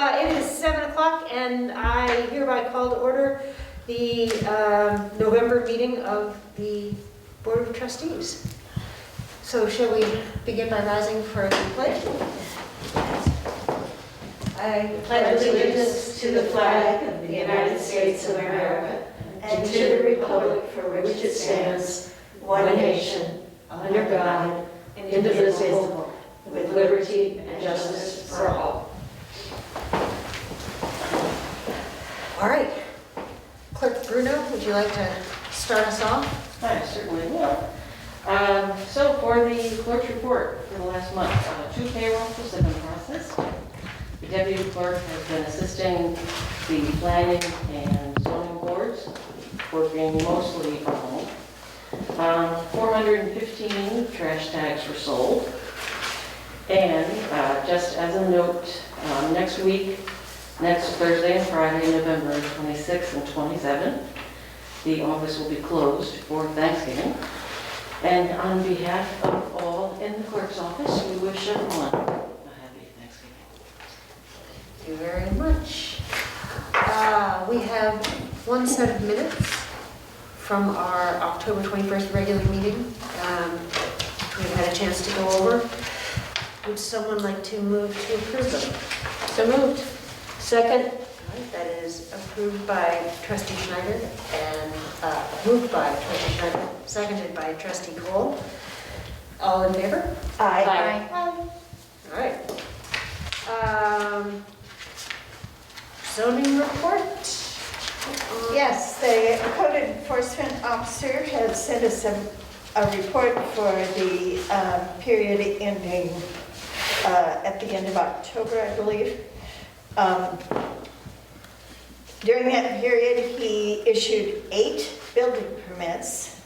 It is 7 o'clock and I hereby call to order the November meeting of the Board of Trustees. So shall we begin by rising for a pledge? I pledge allegiance to the flag of the United States of America and to the republic for which it stands, one nation, under God, indivisible, with liberty and justice for all. All right. Clerk Bruno, would you like to start us off? I certainly will. So for the clerk's report for the last month, 2 payrolls have been processed. The deputy clerk has been assisting the planning and zoning boards, working mostly from home. 415 trash tags were sold. And just as a note, next week, next Thursday and Friday, November 26th and 27th, the office will be closed for Thanksgiving. And on behalf of all in the clerk's office, we wish everyone a happy Thanksgiving. Thank you very much. We have one set of minutes from our October 21st regular meeting. We've had a chance to go over. Would someone like to move to approve them? So moved. Second. All right, that is approved by Trustee Schneider and moved by Trustee Schneider, seconded by Trustee Cole. All in favor? Aye. All right. Zoning report? Yes, the code enforcement officer has sent us a report for the period ending at the end of October, I believe. During that period, he issued 8 building permits,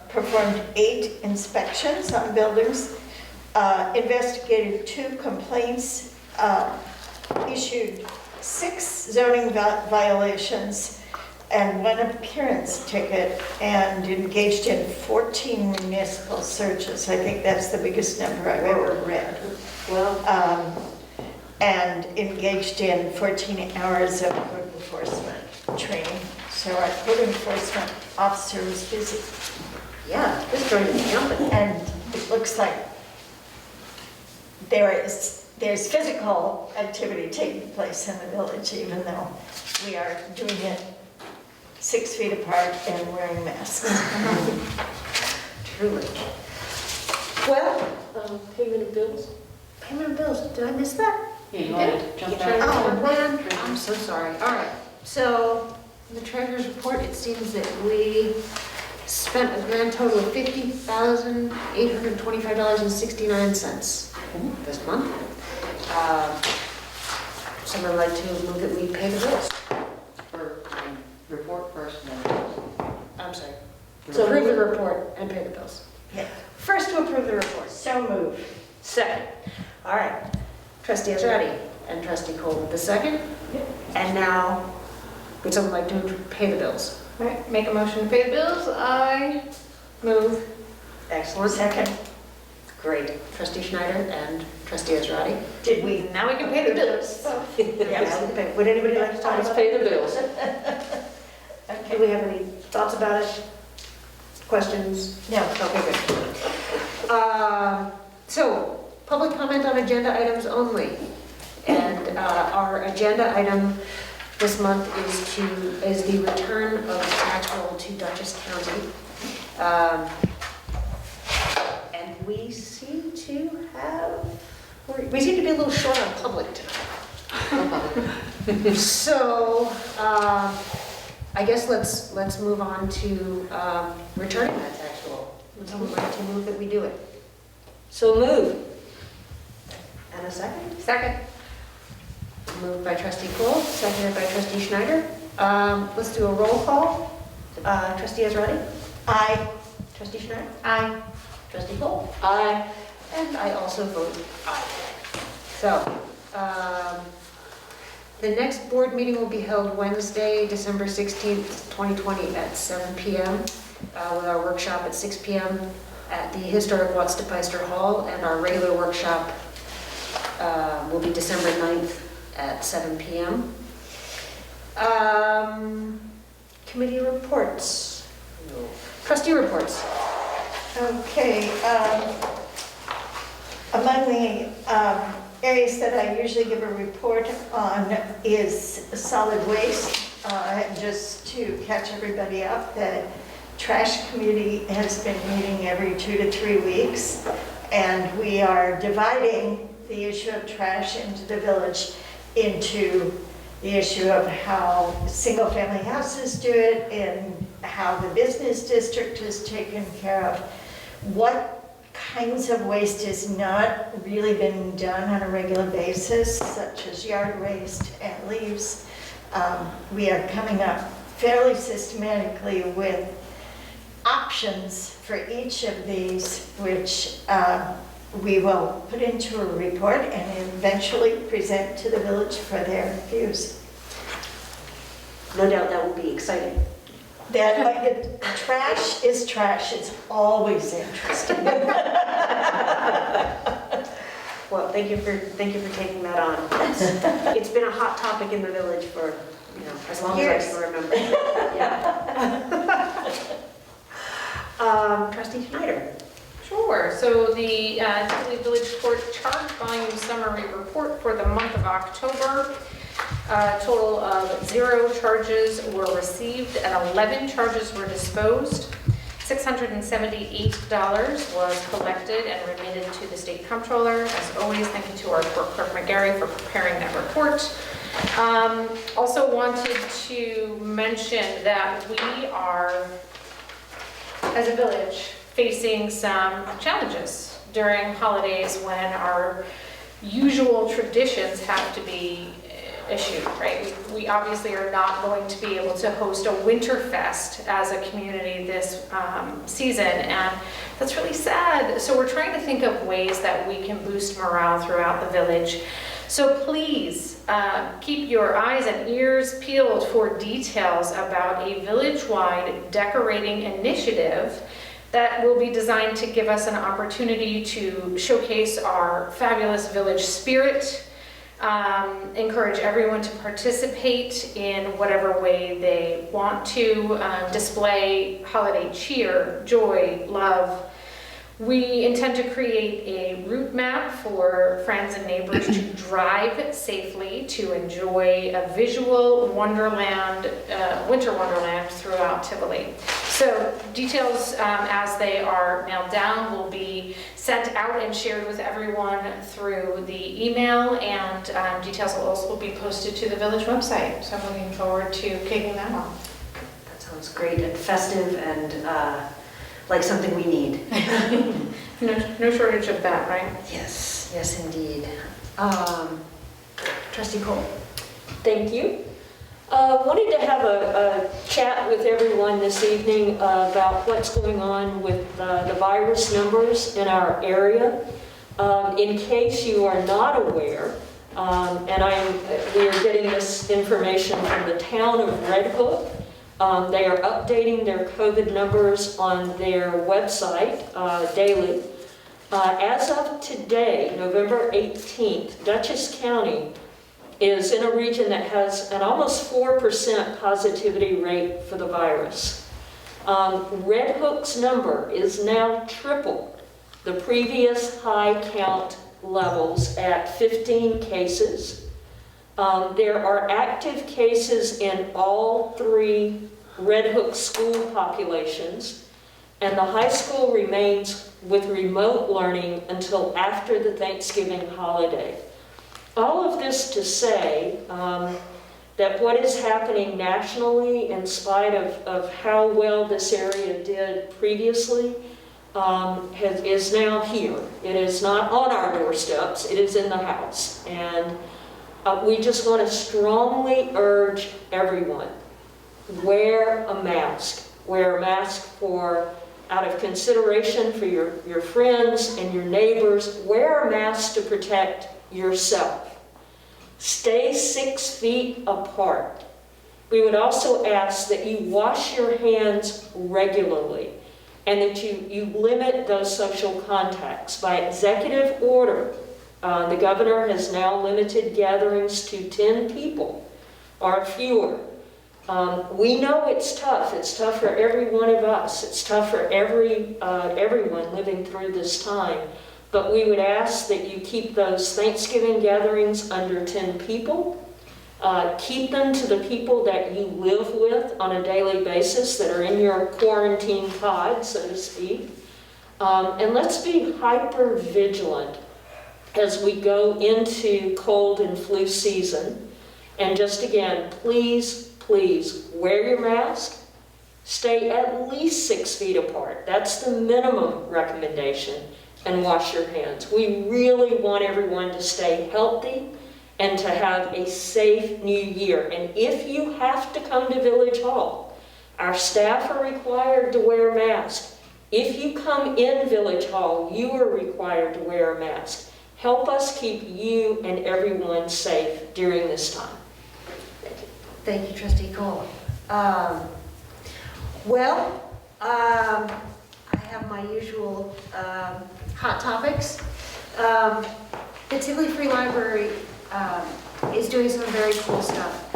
performed 8 inspections on buildings, investigated 2 complaints, issued 6 zoning violations, and 1 appearance ticket, and engaged in 14 municipal searches. I think that's the biggest number I've ever read. Well, And engaged in 14 hours of code enforcement training. So our code enforcement officer was busy. Yeah, this joint is jumping. And it looks like there's physical activity taking place in the village, even though we are doing it 6 feet apart and wearing masks. Truly. Well, payment of bills? payment of bills, did I miss that? Yeah, you want to jump Oh, back? man, I'm so sorry. All right, so the treasurer's report, it seems that we spent a grand total of $50,825.69 this month. Someone like to move that we pay the bills? Or report first, then. I'm sorry. So Approve the report and pay the bills. Yeah. First to approve the report. So moved. Second. All right. Trustee Israedi and Trustee Cole with the second. And now, would someone like to pay the bills? All right, make a motion to pay the bills. I move. Excellent. Second. Great. Trustee Schneider and Trustee Israedi. Did we? Now we can pay the bills. Yeah. Would anybody like to talk Let's about pay the bills. it? Do we have any thoughts about it? Questions? No. Okay, good. So, public comment on agenda items only. And our agenda item this month is the return of the tax roll to Dutchess County. And we seem to be a little short on public tonight. So, I guess let's move on to returning that tax roll. Would someone like to move that we do it? So move. And a second? Second. Moved by Trustee Cole, seconded by Trustee Schneider. Let's do a roll call. Trustee Israedi? Aye. Trustee Schneider? Aye. Trustee Cole? Aye. And I also vote aye. So, the next board meeting will be held Wednesday, December 16th, 2020 at 7 p.m. With our workshop at 6 p.m. at the historic Watts-de-Peyster Hall, and our regular workshop will be December 9th at 7 p.m. Committee reports. Trustee reports. Okay, among the areas that I usually give a report on is solid waste. Just to catch everybody up, the trash committee has been meeting every 2 to 3 weeks, and we are dividing the issue of trash into the village into the issue of how single-family houses do it and how the business district is taken care of. What kinds of waste is not really been done on a regular basis, such as yard waste and leaves. We are coming up fairly systematically with options for each of these, which we will put into a report and eventually present to the village for their views. No doubt that will be exciting. That, like, trash is trash. It's always interesting. Well, thank you for taking that on. It's been a hot topic in the village for, as long Years. as I can remember. Yeah. Trustee Schneider. Sure. So the Tivoli Village Court Charge Volume Summary Report for the month of October. A total of 0 charges were received and 11 charges were disposed. $678 was collected and remitted to the State Comptroller. As always, thank you to our Court Clerk McGarry for preparing that report. Also wanted to mention that we are, as a village, facing some challenges during holidays when our usual traditions have to be issued, right? We obviously are not going to be able to host a Winterfest as a community this season, and that's really sad. So we're trying to think of ways that we can boost morale throughout the village. So please keep your eyes and ears peeled for details about a village-wide decorating initiative that will be designed to give us an opportunity to showcase our fabulous village spirit, encourage everyone to participate in whatever way they want to, display holiday cheer, joy, love. We intend to create a route map for friends and neighbors to drive safely to enjoy a visual wonderland, winter wonderland throughout Tivoli. So details as they are nailed down will be sent out and shared with everyone through the email, and details will also be posted to the village website. So I'm looking forward to kicking that off. That sounds great and festive and like something we need. No shortage of that, right? Yes, yes indeed. Trustee Cole. Thank you. Wanted to have a chat with everyone this evening about what's going on with the virus numbers in our area. In case you are not aware, and we are getting this information from the town of Red Hook. They are updating their COVID numbers on their website daily. As of today, November 18th, Dutchess County is in a region that has an almost 4% positivity rate for the virus. Red Hook's number is now triple the previous high count levels at 15 cases. There are active cases in all 3 Red Hook school populations, and the high school remains with remote learning until after the Thanksgiving holiday. All of this to say that what is happening nationally, in spite of how well this area did previously, is now here. It is not on our doorsteps, it is in the house. And we just want to strongly urge everyone, wear a mask. Wear a mask out of consideration for your friends and your neighbors. Wear a mask to protect yourself. Stay 6 feet apart. We would also ask that you wash your hands regularly and that you limit those social contacts. By executive order, The governor has now limited gatherings to 10 people or fewer. We know it's tough. It's tough for every one of us. It's tough for everyone living through this time. But we would ask that you keep those Thanksgiving gatherings under 10 people. Keep them to the people that you live with on a daily basis that are in your quarantine pod, so to speak. And let's be hyper vigilant as we go into cold and flu season. And just again, please wear your mask. Stay at least 6 feet apart. That's the minimum recommendation. And wash your hands. We really want everyone to stay healthy and to have a safe new year. And if you have to come to Village Hall, our staff are required to wear masks. If you come in Village Hall, you are required to wear a mask. Help us keep you and everyone safe during this time. Thank you, Trustee Cole. I have my usual hot topics. The Tivoli Free Library is doing some very cool stuff.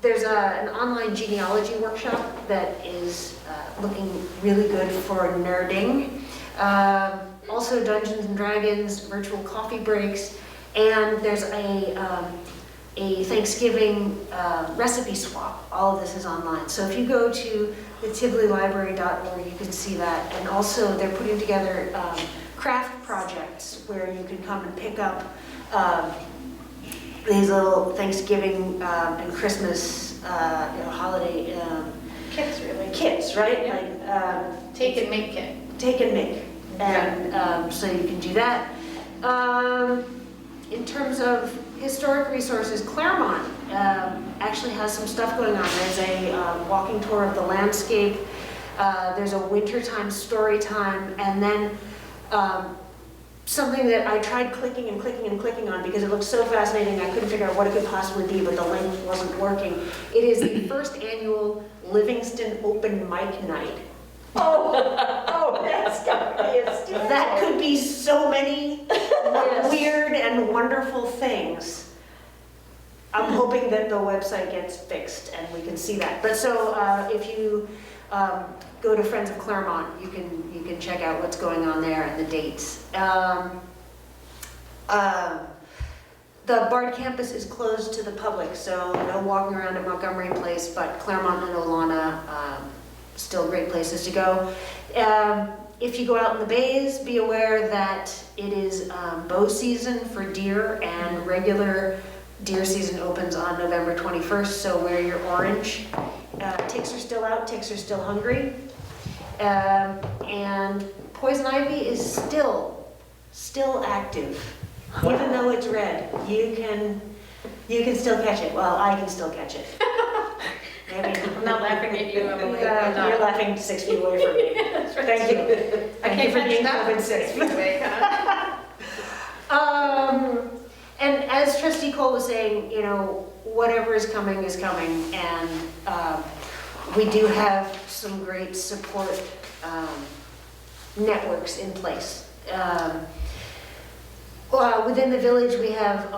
There's an online genealogy workshop that is looking really good for nerding. Also Dungeons and Dragons, virtual coffee breaks, and there's a Thanksgiving recipe swap. All of this is online. So if you go to the TivoliLibrary.org, you can see that. And also they're putting together craft projects where you can come and pick up these little Thanksgiving and Christmas holiday kits, right? Yeah. Like Take and make kit. Take and make. And so you can do that. In terms of historic resources, Claremont actually has some stuff going on. There's a walking tour of the landscape. There's a wintertime story time, and then something that I tried clicking on because it looked so fascinating. I couldn't figure out what it could possibly be, but the link wasn't working. It is the first annual Livingston Open Mic Night. That's gotta be a steal. That could be so many weird and wonderful things. I'm hoping that the website gets fixed and we can see that. But so if you go to Friends of Claremont, you can check out what's going on there and the dates. The Bard campus is closed to the public, so no walking around at Montgomery Place, but Claremont and Olana, still great places to go. If you go out in the bays, be aware that it is bow season for deer, and regular deer season opens on November 21st, so wear your orange. Ticks are still out, ticks are still hungry. And poison ivy is still active, even though it's red. You can still catch it. Well, I can still catch it. I'm not laughing at you, Emily. You're laughing 6 feet away from me. Thank you. I can't for being that open 6 feet away. And as Trustee Cole was saying, whatever is coming is coming, and we do have some great support networks in place. Within the village, we have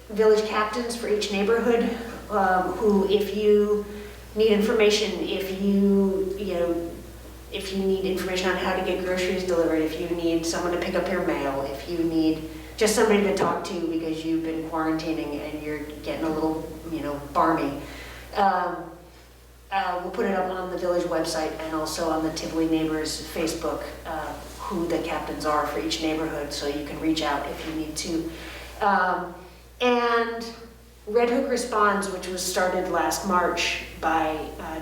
village captains for each neighborhood, who, if you need information, if you need information on how to get groceries delivered, if you need someone to pick up your mail, if you need just somebody to talk to because you've been quarantining and you're getting a little, barmy, we'll put it up on the village website and also on the Tivoli Neighbors Facebook, who the captains are for each neighborhood, so you can reach out if you need to. And Red Hook Responds, which was started last March by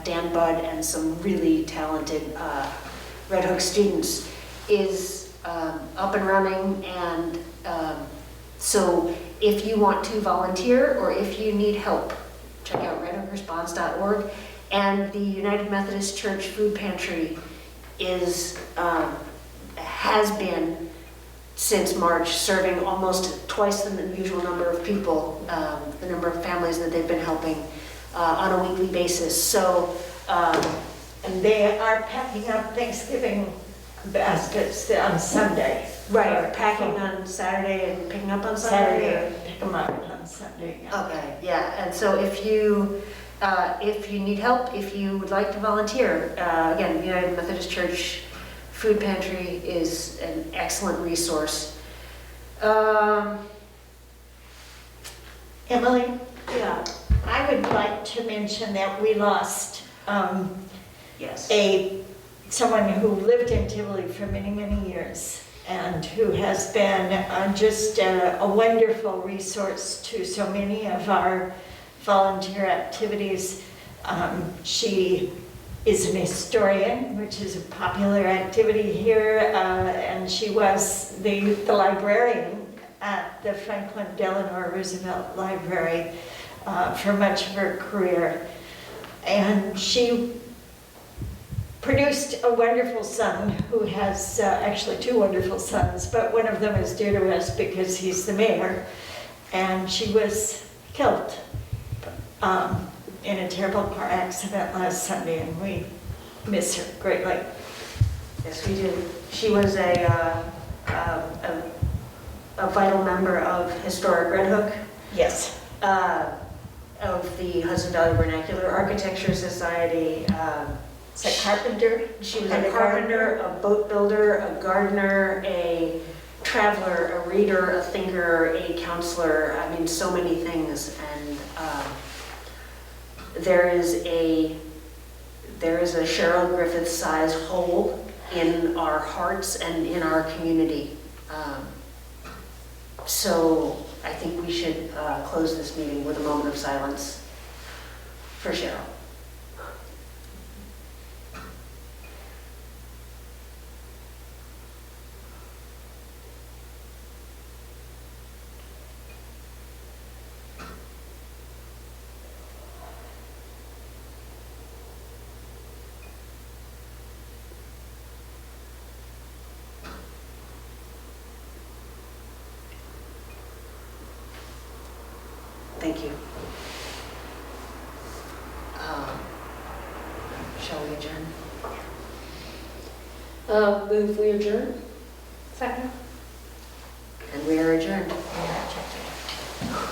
Dan Budd and some really talented Red Hook students, is up and running. And so if you want to volunteer or if you need help, check out redhookresponse.org. And the United Methodist Church Food Pantry has been since March, serving almost twice the usual number of people, the number of families that they've been helping on a weekly basis. So, And they are packing up Thanksgiving baskets on Sunday. Right, packing on Saturday and picking up on Saturday? Saturday, and pick them up on Sunday. Yeah. Okay, yeah, and so if you need help, if you would like to volunteer, again, the United Methodist Church Food Pantry is an excellent resource. Emily, Yeah. I would like to mention that we lost Yes. someone who lived in Tivoli for many, many years and who has been just a wonderful resource to so many of our volunteer activities. She is an historian, which is a popular activity here, and she was the librarian at the Franklin Delano Roosevelt Library for much of her career. And she produced a wonderful son who has actually two wonderful sons, but one of them is dear to us because he's the mayor. And she was killed in a terrible car accident last Sunday, and we miss her greatly. Yes, we do. She was a vital member of Historic Red Hook, Yes. of the Hudson Valley Vernacular Architecture Society. Is that carpenter? She was a carpenter, a boat builder, a gardener, a traveler, a reader, a thinker, a counselor. I mean, so many things. And there is a Cheryl Griffith-sized hole in our hearts and in our community. So I think we should close this meeting with a moment of silence for Cheryl. Thank you. Shall we adjourn? Move we adjourn? Second. And we are adjourned. Yeah, check it.